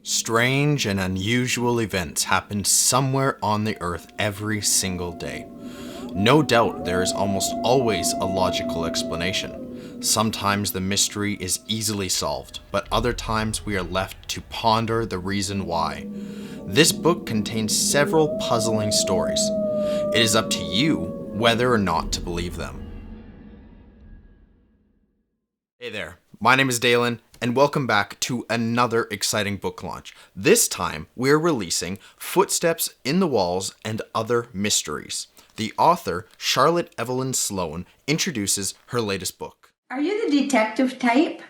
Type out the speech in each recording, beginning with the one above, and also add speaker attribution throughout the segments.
Speaker 1: Strange and unusual events happen somewhere on the earth every single day. No doubt there is almost always a logical explanation. Sometimes the mystery is easily solved, but other times we are left to ponder the reason why. This book contains several puzzling stories. It is up to you whether or not to believe them. Hey there, my name is Dalen, and welcome back to another exciting book launch. This time, we're releasing Footsteps in the Walls and Other Mysteries. The author, Charlotte Evelyn Sloan, introduces her latest book.
Speaker 2: Are you the detective type?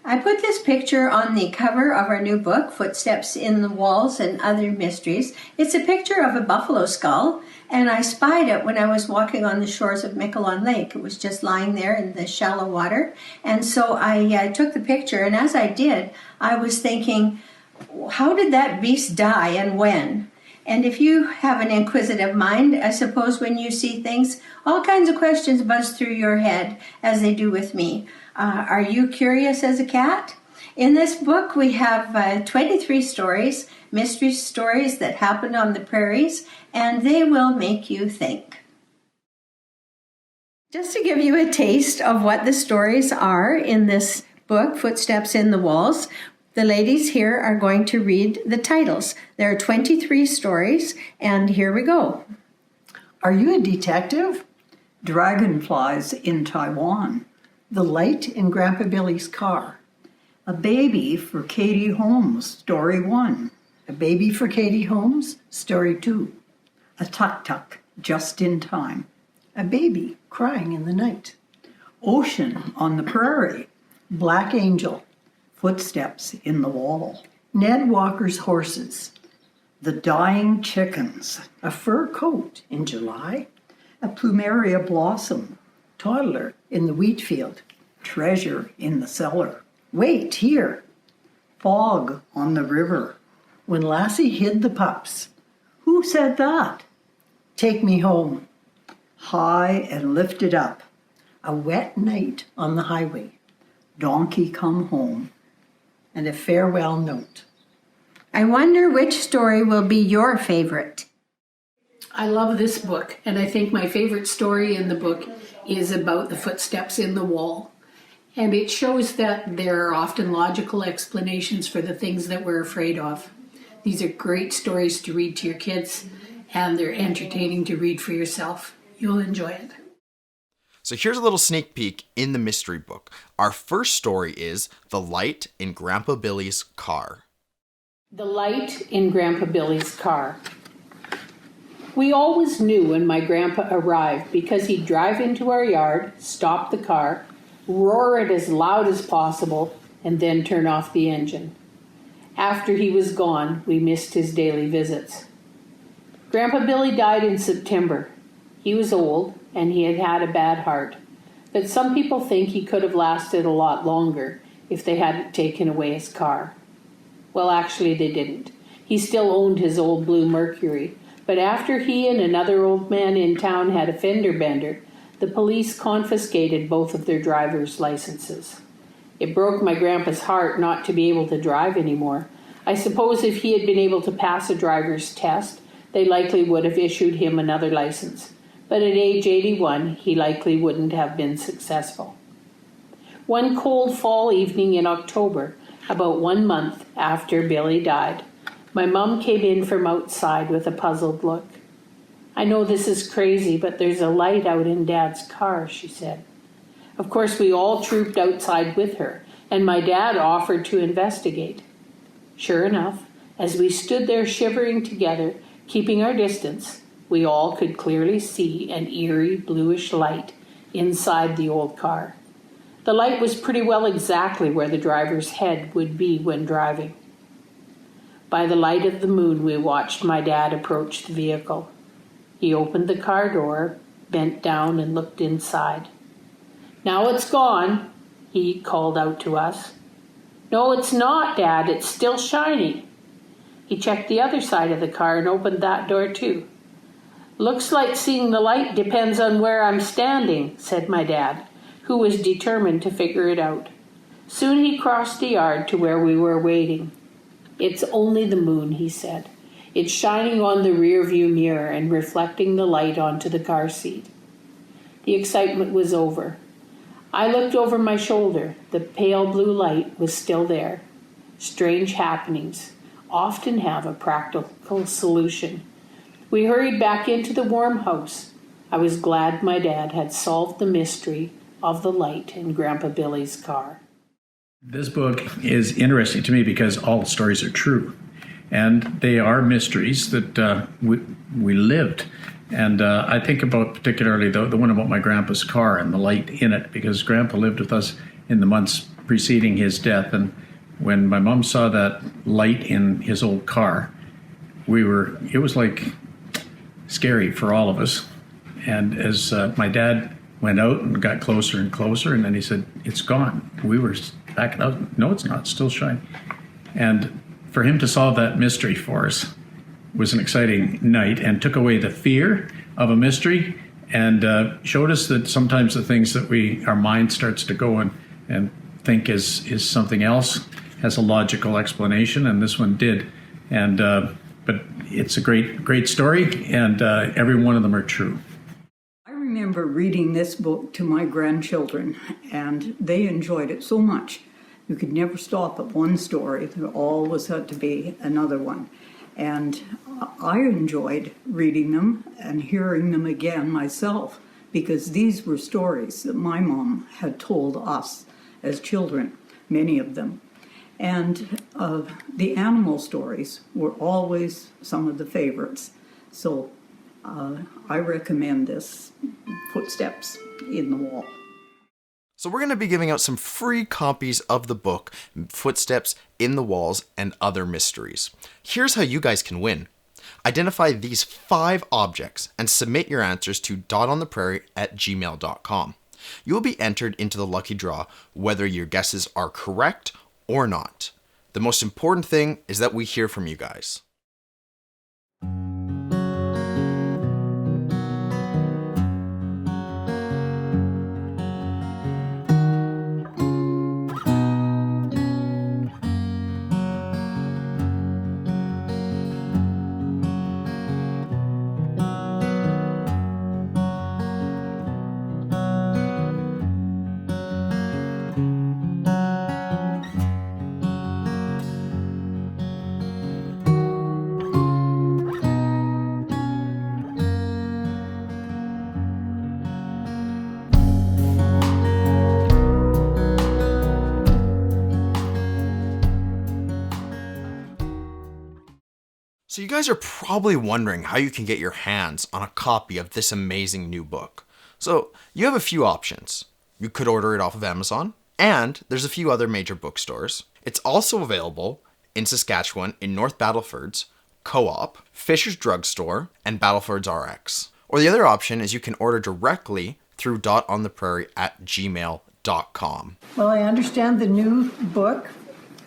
Speaker 2: I put this picture on the cover of our new book, Footsteps in the Walls and Other Mysteries. It's a picture of a buffalo skull, and I spied it when I was walking on the shores of Miquelon Lake. It was just lying there in the shallow water, and so I took the picture, and as I did, I was thinking, how did that beast die and when? And if you have an inquisitive mind, I suppose when you see things, all kinds of questions buzz through your head, as they do with me. Are you curious as a cat? In this book, we have 23 stories, mystery stories that happened on the prairies, and they will make you think. Just to give you a taste of what the stories are in this book, Footsteps in the Walls, the ladies here are going to read the titles. There are 23 stories, and here we go.
Speaker 3: Are you a detective? Dragonflies in Taiwan. The light in Grandpa Billy's car. A baby for Katie Holmes, story 1. A baby for Katie Holmes, story 2. A tuk-tuk, just in time. A baby crying in the night. Ocean on the prairie. Black Angel. Footsteps in the wall. Ned Walker's horses. The dying chickens. A fur coat in July. A plumeria blossom. Toddler in the wheat field. Treasure in the cellar. Wait, here. Fog on the river. When Lassie hid the pups. Who said that? Take me home. High and lifted up. A wet night on the highway. Donkey come home. And a farewell note.
Speaker 2: I wonder which story will be your favorite.
Speaker 4: I love this book, and I think my favorite story in the book is about the footsteps in the wall. And it shows that there are often logical explanations for the things that we're afraid of. These are great stories to read to your kids, and they're entertaining to read for yourself. You'll enjoy it.
Speaker 1: So here's a little sneak peek in the mystery book. Our first story is The Light in Grandpa Billy's Car.
Speaker 4: The light in Grandpa Billy's car. We always knew when my grandpa arrived because he'd drive into our yard, stop the car, roar it as loud as possible, and then turn off the engine. After he was gone, we missed his daily visits. Grandpa Billy died in September. He was old, and he had had a bad heart. But some people think he could have lasted a lot longer if they hadn't taken away his car. Well, actually, they didn't. He still owned his old blue Mercury, but after he and another old man in town had a fender bender, the police confiscated both of their driver's licenses. It broke my grandpa's heart not to be able to drive anymore. I suppose if he had been able to pass a driver's test, they likely would have issued him another license. But at age 81, he likely wouldn't have been successful. One cold fall evening in October, about 1 month after Billy died, my mom came in from outside with a puzzled look. I know this is crazy, but there's a light out in Dad's car, she said. Of course, we all trooped outside with her, and my dad offered to investigate. Sure enough, as we stood there shivering together, keeping our distance, we all could clearly see an eerie bluish light inside the old car. The light was pretty well exactly where the driver's head would be when driving. By the light of the moon, we watched my dad approach the vehicle. He opened the car door, bent down, and looked inside. "Now it's gone," he called out to us. "No, it's not, Dad. It's still shiny." He checked the other side of the car and opened that door too. "Looks like seeing the light depends on where I'm standing," said my dad, who was determined to figure it out. Soon he crossed the yard to where we were waiting. "It's only the moon," he said. "It's shining on the rearview mirror and reflecting the light onto the car seat." The excitement was over. I looked over my shoulder. The pale blue light was still there. Strange happenings often have a practical solution. We hurried back into the warm house. I was glad my dad had solved the mystery of the light in Grandpa Billy's car.
Speaker 5: This book is interesting to me because all the stories are true. And they are mysteries that we lived. And I think about particularly the one about my grandpa's car and the light in it, because Grandpa lived with us in the months preceding his death. And when my mom saw that light in his old car, it was like scary for all of us. And as my dad went out and got closer and closer, and then he said, "It's gone." We were backing out. "No, it's not. It's still shining." And for him to solve that mystery for us was an exciting night and took away the fear of a mystery and showed us that sometimes the things that our mind starts to go and think is something else has a logical explanation, and this one did. And but it's a great story, and every one of them are true.
Speaker 3: I remember reading this book to my grandchildren, and they enjoyed it so much. You could never stop at one story. There always had to be another one. And I enjoyed reading them and hearing them again myself, because these were stories that my mom had told us as children, many of them. And the animal stories were always some of the favorites. So I recommend this, Footsteps in the Wall.
Speaker 1: So we're going to be giving out some free copies of the book, Footsteps in the Walls and Other Mysteries. Here's how you guys can win. Identify these 5 objects and submit your answers to dotontheprairie@gmail.com. You will be entered into the lucky draw whether your guesses are correct or not. The most important thing is that we hear from you guys. So you guys are probably wondering how you can get your hands on a copy of this amazing new book. So you have a few options. You could order it off of Amazon, and there's a few other major bookstores. It's also available in Saskatchewan in North Battleford's Co-op, Fisher's Drugstore, and Battleford's RX. Or the other option is you can order directly through dotontheprairie@gmail.com.
Speaker 2: Well, I understand the new book,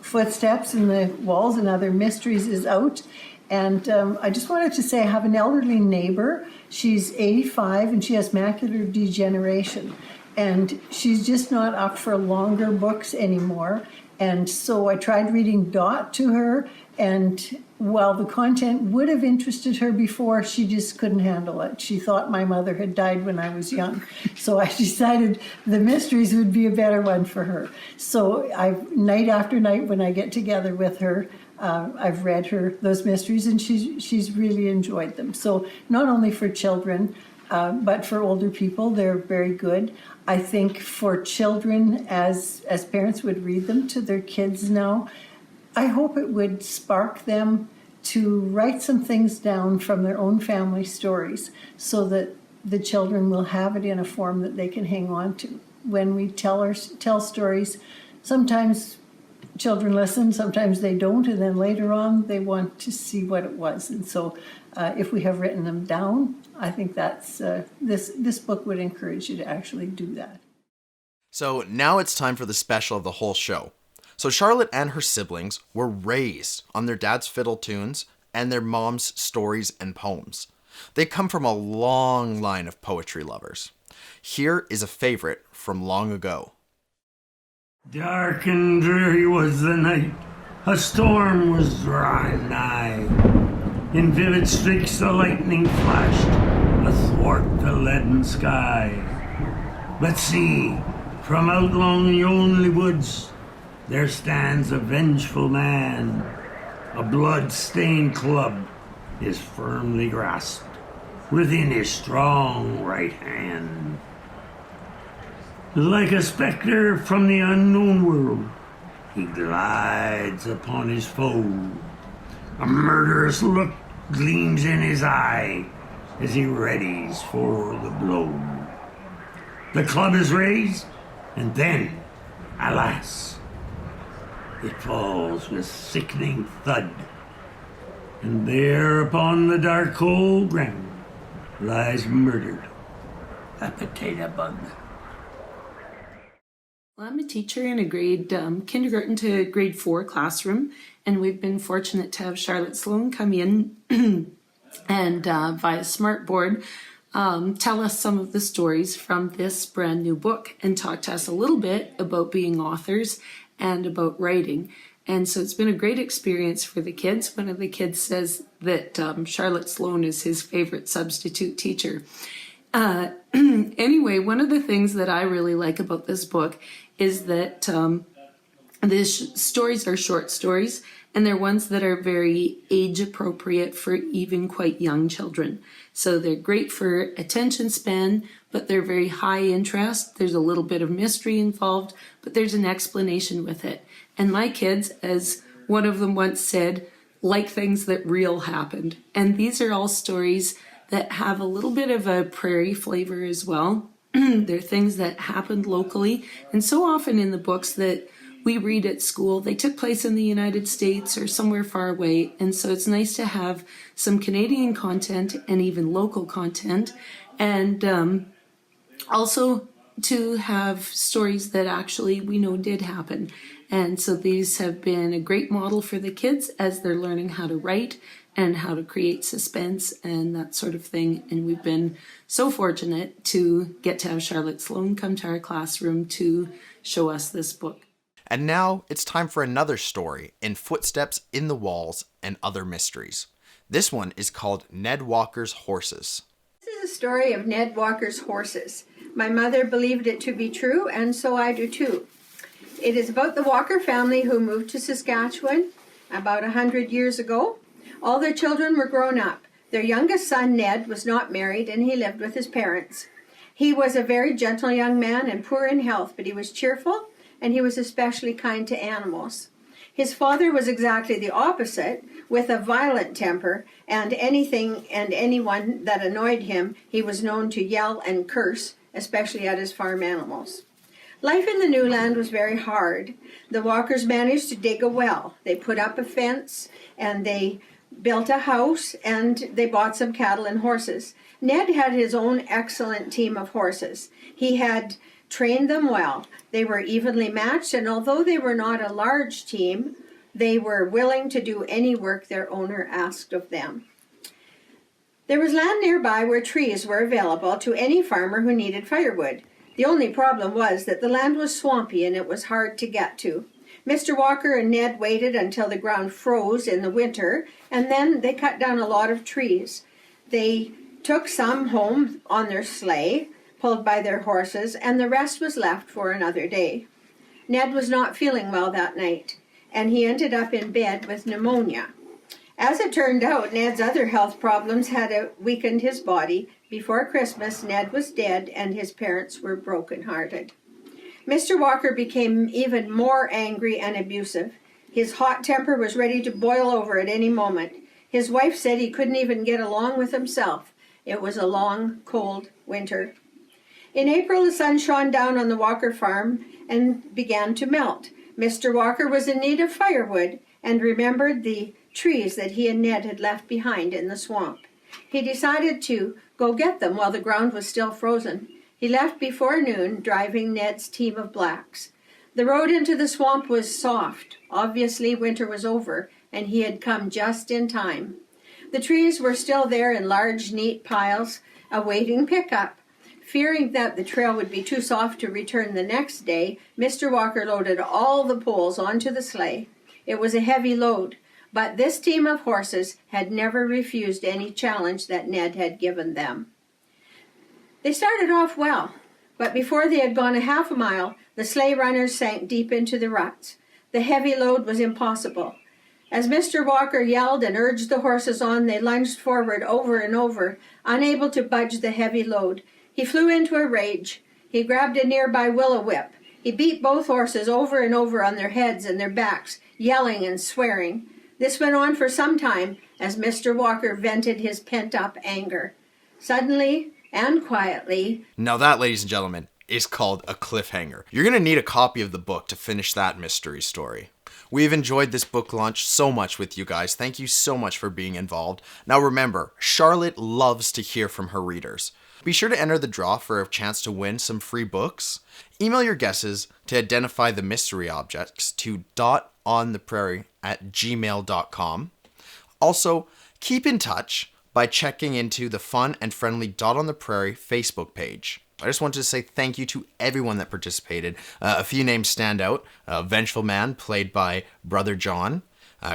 Speaker 2: Footsteps in the Walls and Other Mysteries, is out. And I just wanted to say I have an elderly neighbor. She's 85 and she has macular degeneration. And she's just not up for longer books anymore. And so I tried reading Dot to her. And while the content would have interested her before, she just couldn't handle it. She thought my mother had died when I was young. So I decided the mysteries would be a better one for her. So night after night when I get together with her, I've read her those mysteries, and she's really enjoyed them. So not only for children, but for older people, they're very good. I think for children, as parents would read them to their kids now, I hope it would spark them to write some things down from their own family stories, so that the children will have it in a form that they can hang on to. When we tell stories, sometimes children listen, sometimes they don't, and then later on they want to see what it was. And so if we have written them down, I think that's this book would encourage you to actually do that.
Speaker 1: So now it's time for the special of the whole show. So Charlotte and her siblings were raised on their dad's fiddle tunes and their mom's stories and poems. They come from a long line of poetry lovers. Here is a favorite from long ago.
Speaker 6: Dark and dreary was the night, A storm was drawing nigh. In vivid streaks the lightning flashed athwart the leaden sky. But see, from out long the only woods, there stands a vengeful man. A blood-stained club is firmly grasped within his strong right hand. Like a specter from the unknown world, he glides upon his foe. A murderous look gleams in his eye as he readies for the blow. The club is raised, and then, alas, it falls with sickening thud. And there upon the dark cold ground lies murdered a potato bug.
Speaker 7: Well, I'm a teacher in a kindergarten to grade 4 classroom, and we've been fortunate to have Charlotte Sloan come in and via Smartboard tell us some of the stories from this brand new book and talk to us a little bit about being authors and about writing. And so it's been a great experience for the kids. One of the kids says that Charlotte Sloan is his favorite substitute teacher. Anyway, one of the things that I really like about this book is that the stories are short stories, and they're ones that are very age appropriate for even quite young children. So they're great for attention span, but they're very high interest. There's a little bit of mystery involved, but there's an explanation with it. And my kids, as one of them once said, like things that real happened. And these are all stories that have a little bit of a prairie flavor as well. They're things that happened locally. And so often in the books that we read at school, they took place in the United States or somewhere far away. And so it's nice to have some Canadian content and even local content. And also to have stories that actually we know did happen. And so these have been a great model for the kids as they're learning how to write and how to create suspense and that sort of thing. And we've been so fortunate to get to have Charlotte Sloan come to our classroom to show us this book.
Speaker 1: And now it's time for another story in Footsteps in the Walls and Other Mysteries. This one is called Ned Walker's Horses.
Speaker 2: This is a story of Ned Walker's horses. My mother believed it to be true, and so I do too. It is about the Walker family who moved to Saskatchewan about 100 years ago. All their children were grown up. Their youngest son, Ned, was not married, and he lived with his parents. He was a very gentle young man and poor in health, but he was cheerful, and he was especially kind to animals. His father was exactly the opposite, with a violent temper, and anything and anyone that annoyed him, he was known to yell and curse, especially at his farm animals. Life in the new land was very hard. The Walkers managed to dig a well. They put up a fence, and they built a house, and they bought some cattle and horses. Ned had his own excellent team of horses. He had trained them well. They were evenly matched, and although they were not a large team, they were willing to do any work their owner asked of them. There was land nearby where trees were available to any farmer who needed firewood. The only problem was that the land was swampy and it was hard to get to. Mr. Walker and Ned waited until the ground froze in the winter, and then they cut down a lot of trees. They took some home on their sleigh, pulled by their horses, and the rest was left for another day. Ned was not feeling well that night, and he ended up in bed with pneumonia. As it turned out, Ned's other health problems had weakened his body. Before Christmas, Ned was dead, and his parents were brokenhearted. Mr. Walker became even more angry and abusive. His hot temper was ready to boil over at any moment. His wife said he couldn't even get along with himself. It was a long, cold winter. In April, the sun shone down on the Walker farm and began to melt. Mr. Walker was in need of firewood and remembered the trees that he and Ned had left behind in the swamp. He decided to go get them while the ground was still frozen. He left before noon, driving Ned's team of blacks. The road into the swamp was soft. Obviously, winter was over, and he had come just in time. The trees were still there in large, neat piles, awaiting pickup. Fearing that the trail would be too soft to return the next day, Mr. Walker loaded all the poles onto the sleigh. It was a heavy load, but this team of horses had never refused any challenge that Ned had given them. They started off well, but before they had gone a half a mile, the sleigh runners sank deep into the ruts. The heavy load was impossible. As Mr. Walker yelled and urged the horses on, they lunged forward over and over, unable to budge the heavy load. He flew into a rage. He grabbed a nearby willow whip. He beat both horses over and over on their heads and their backs, yelling and swearing. This went on for some time as Mr. Walker vented his pent-up anger. Suddenly and quietly...
Speaker 1: Now that, ladies and gentlemen, is called a cliffhanger. You're going to need a copy of the book to finish that mystery story. We've enjoyed this book launch so much with you guys. Thank you so much for being involved. Now remember, Charlotte loves to hear from her readers. Be sure to enter the draw for a chance to win some free books. Email your guesses to identify the mystery objects to dotontheprairie@gmail.com. Also, keep in touch by checking into the fun and friendly Dot on the Prairie Facebook page. I just wanted to say thank you to everyone that participated. A few names stand out. Vengeful Man, played by Brother John.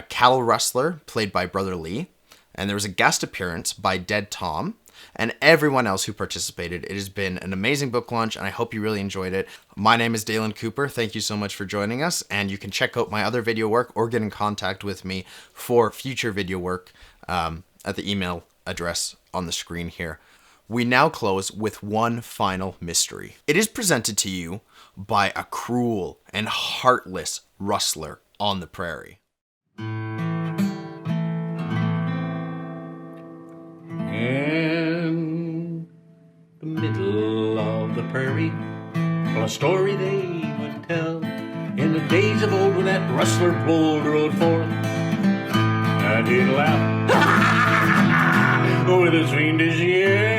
Speaker 1: Cattle Rustler, played by Brother Lee. And there was a guest appearance by Dead Tom. And everyone else who participated. It has been an amazing book launch, and I hope you really enjoyed it. My name is Dalen Cooper. Thank you so much for joining us. And you can check out my other video work or get in contact with me for future video work at the email address on the screen here. We now close with one final mystery. It is presented to you by a cruel and heartless rustler on the prairie.
Speaker 5: In the middle of the prairie, well, a story they would tell. In the days of old when that rustler pulled rode forth, and he'd laugh with his fiendish yell.